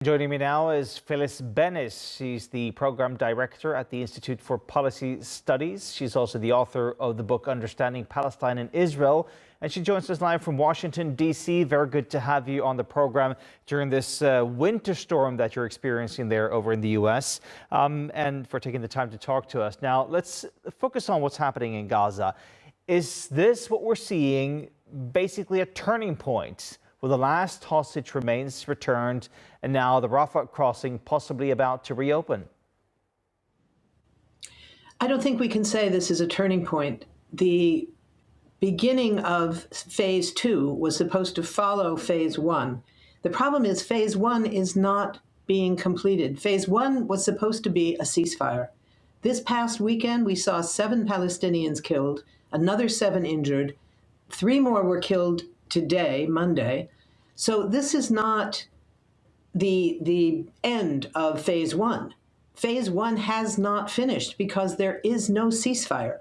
Joining me now is Phyllis Bennis. She's the program director at the Institute for Policy Studies. She's also the author of the book Understanding Palestine and Israel. And she joins us live from Washington, D.C. Very good to have you on the program during this winter storm that you're experiencing there over in the U.S. And for taking the time to talk to us. Now, let's focus on what's happening in Gaza. Is this what we're seeing, basically a turning point, where the last hostage remains returned and now the Rafah crossing possibly about to reopen? I don't think we can say this is a turning point. The beginning of phase 2 was supposed to follow phase 1. The problem is phase 1 is not being completed. Phase 1 was supposed to be a ceasefire. This past weekend, we saw 7 Palestinians killed, another 7 injured, 3 more were killed today, Monday. So this is not the end of phase 1. Phase 1 has not finished because there is no ceasefire.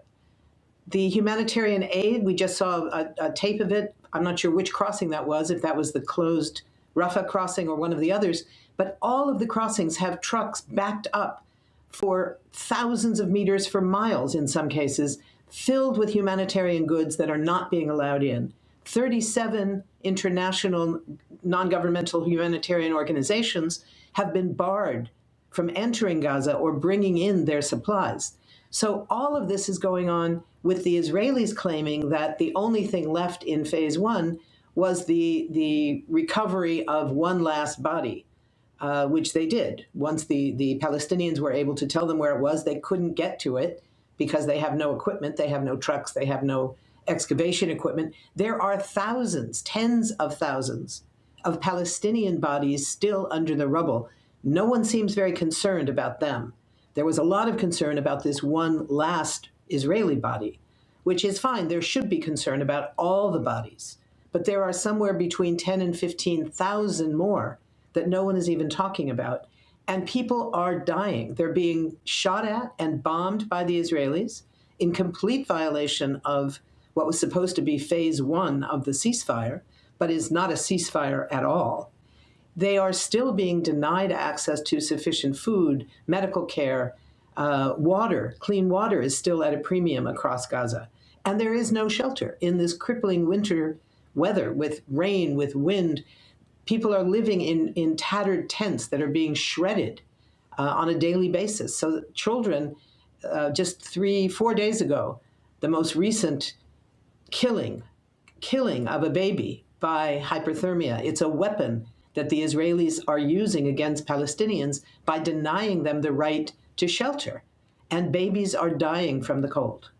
The humanitarian aid, we just saw a tape of it. I'm not sure which crossing that was, if that was the closed Rafah crossing or one of the others, but all of the crossings have trucks backed up for thousands of meters, for miles in some cases, filled with humanitarian goods that are not being allowed in. 37 international non-governmental humanitarian organizations have been barred from entering Gaza or bringing in their supplies. So all of this is going on with the Israelis claiming that the only thing left in phase 1 was the recovery of one last body, which they did. Once the Palestinians were able to tell them where it was, they couldn't get to it because they have no equipment, they have no trucks, they have no excavation equipment. There are thousands, tens of thousands of Palestinian bodies still under the rubble. No one seems very concerned about them. There was a lot of concern about this one last Israeli body, which is fine. There should be concern about all the bodies. But there are somewhere between 10 and 15,000 more that no one is even talking about. And people are dying. They're being shot at and bombed by the Israelis in complete violation of what was supposed to be phase 1 of the ceasefire, but is not a ceasefire at all. They are still being denied access to sufficient food, medical care, water. Clean water is still at a premium across Gaza. And there is no shelter in this crippling winter weather with rain, with wind. People are living in tattered tents that are being shredded on a daily basis. So children, just 3-4 days ago, the most recent killing of a baby by hypothermia. It's a weapon that the Israelis are using against Palestinians by denying them the right to shelter. And babies are dying from the cold.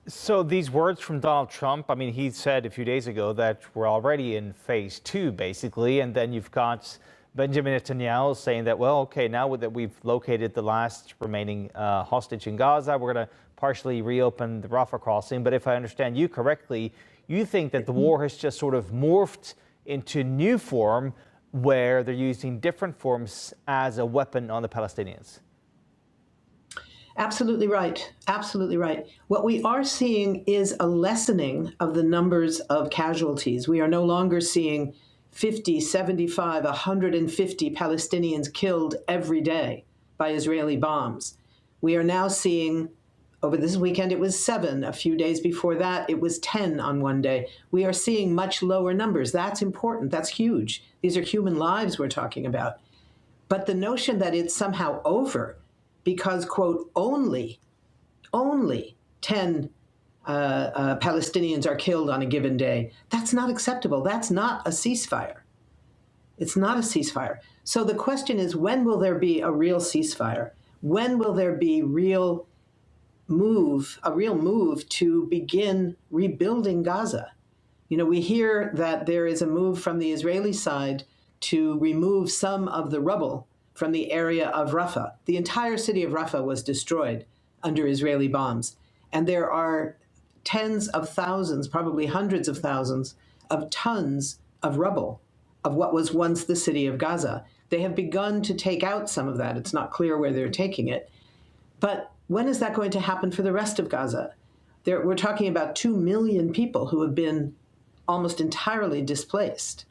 So these words from Donald Trump, I mean, he said a few days ago that we're already in phase 2, basically. And then you've got Benjamin Netanyahu saying that, well, OK, now that we've located the last remaining hostage in Gaza, we're going to partially reopen the Rafah crossing. But if I understand you correctly, you think that the war has just sort of morphed into new form where they're using different forms as a weapon on the Palestinians. Absolutely right. Absolutely right. What we are seeing is a lessening of the numbers of casualties. We are no longer seeing 50, 75, 150 Palestinians killed every day by Israeli bombs. We are now seeing, over this weekend, it was 7. A few days before that, it was 10 on one day. We are seeing much lower numbers. That's important. That's huge. These are human lives we're talking about. But the notion that it's somehow over because, quote, only 10 Palestinians are killed on a given day, that's not acceptable. That's not a ceasefire. It's not a ceasefire. So the question is, when will there be a real ceasefire? When will there be a real move to begin rebuilding Gaza? You know, we hear that there is a move from the Israeli side to remove some of the rubble from the area of Rafah. The entire city of Rafah was destroyed under Israeli bombs. And there are tens of thousands, probably hundreds of thousands, of tons of rubble of what was once the city of Gaza. They have begun to take out some of that. It's not clear where they're taking it. But when is that going to happen for the rest of Gaza? We're talking about 2 million people who have been almost entirely displaced.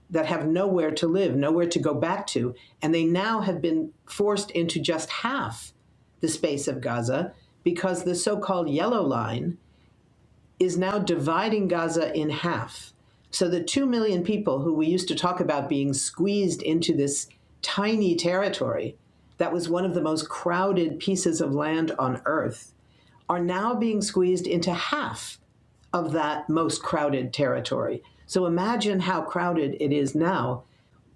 that have nowhere to live, nowhere to go back to, and they now have been forced into just half the space of Gaza because the so-called yellow line is now dividing Gaza in half. So the 2 million people who we used to talk about being squeezed into this tiny territory that was one of the most crowded pieces of land on earth are now being squeezed into half of that most crowded territory. So imagine how crowded it is now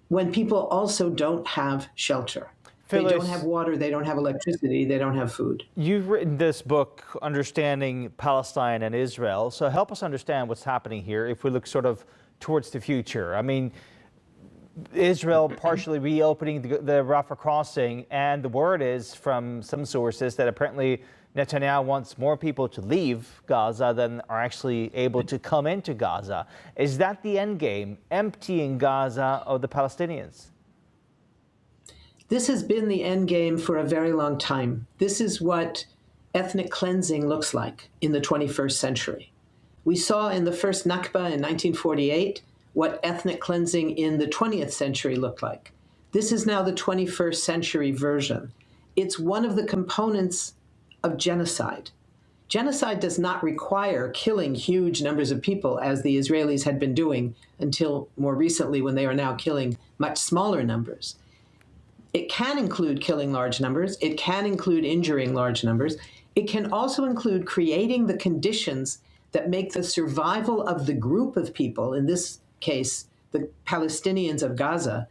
when people also don't have shelter. Phyllis, they don't have water, they don't have electricity, they don't have food. You've written this book, Understanding Palestine and Israel. So help us understand what's happening here if we look sort of towards the future. I mean, Israel partially reopening the Rafah crossing, and the word is from some sources that apparently Netanyahu wants more people to leave Gaza than are actually able to come into Gaza. Is that the end game, emptying Gaza of the Palestinians? This has been the end game for a very long time. This is what ethnic cleansing looks like in the 21st century. We saw in the first Nakba in 1948 what ethnic cleansing in the 20th century looked like. This is now the 21st century version. It's one of the components of genocide. Genocide does not require killing huge numbers of people, as the Israelis had been doing until more recently, when they are now killing much smaller numbers. It can include killing large numbers. It can include injuring large numbers. It can also include creating the conditions that make the survival of the group of people, in this case, the Palestinians of Gaza,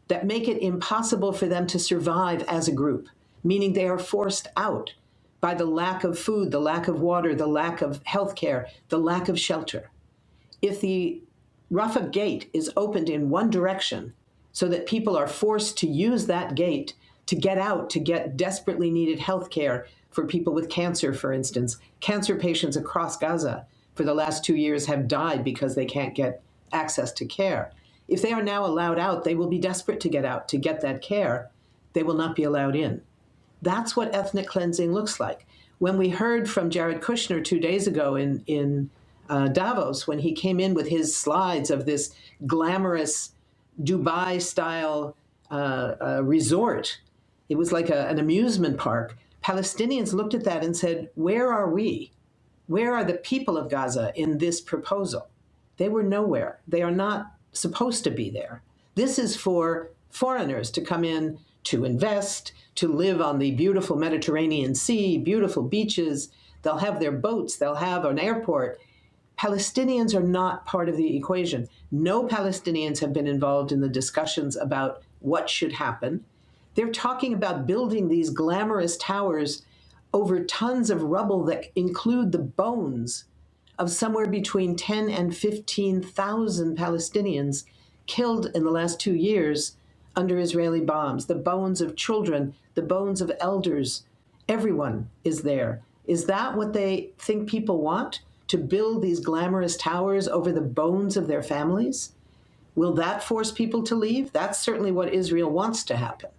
that make it impossible for them to survive as a group, meaning they are forced out by the lack of food, the lack of water, the lack of health care, the lack of shelter. If the Rafah gate is opened in one direction so that people are forced to use that gate to get out, to get desperately needed health care for people with cancer, for instance. Cancer patients across Gaza for the last 2 years have died because they can't get access to care. If they are now allowed out, they will be desperate to get out, to get that care. They will not be allowed in. That's what ethnic cleansing looks like. When we heard from Jared Kushner 2 days ago in Davos, when he came in with his slides of this glamorous Dubai-style resort, it was like an amusement park. Palestinians looked at that and said, where are we? Where are the people of Gaza in this proposal? They were nowhere. They are not supposed to be there. This is for foreigners to come in, to invest, to live on the beautiful Mediterranean Sea, beautiful beaches. They'll have their boats, they'll have an airport. Palestinians are not part of the equation. No Palestinians have been involved in the discussions about what should happen. They're talking about building these glamorous towers over tons of rubble that include the bones of somewhere between 10 and 15,000 Palestinians killed in the last 2 years under Israeli bombs, the bones of children, the bones of elders. Everyone is there. Is that what they think people want? To build these glamorous towers over the bones of their families? Will that force people to leave? That's certainly what Israel wants to happen.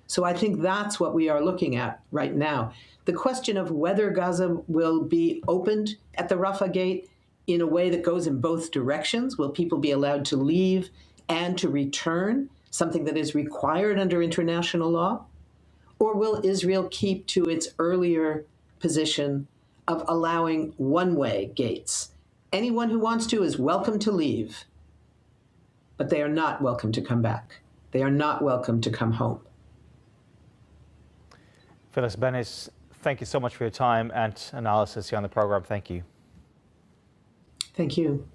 So I think that's what we are looking at right now. The question of whether Gaza will be opened at the Rafah gate in a way that goes in both directions, will people be allowed to leave and to return, something that is required under international law? Or will Israel keep to its earlier position of allowing one-way gates? Anyone who wants to is welcome to leave, but they are not welcome to come back. They are not welcome to come home. Phyllis Bennis, thank you so much for your time and analysis here on the program. Thank you. Thank you.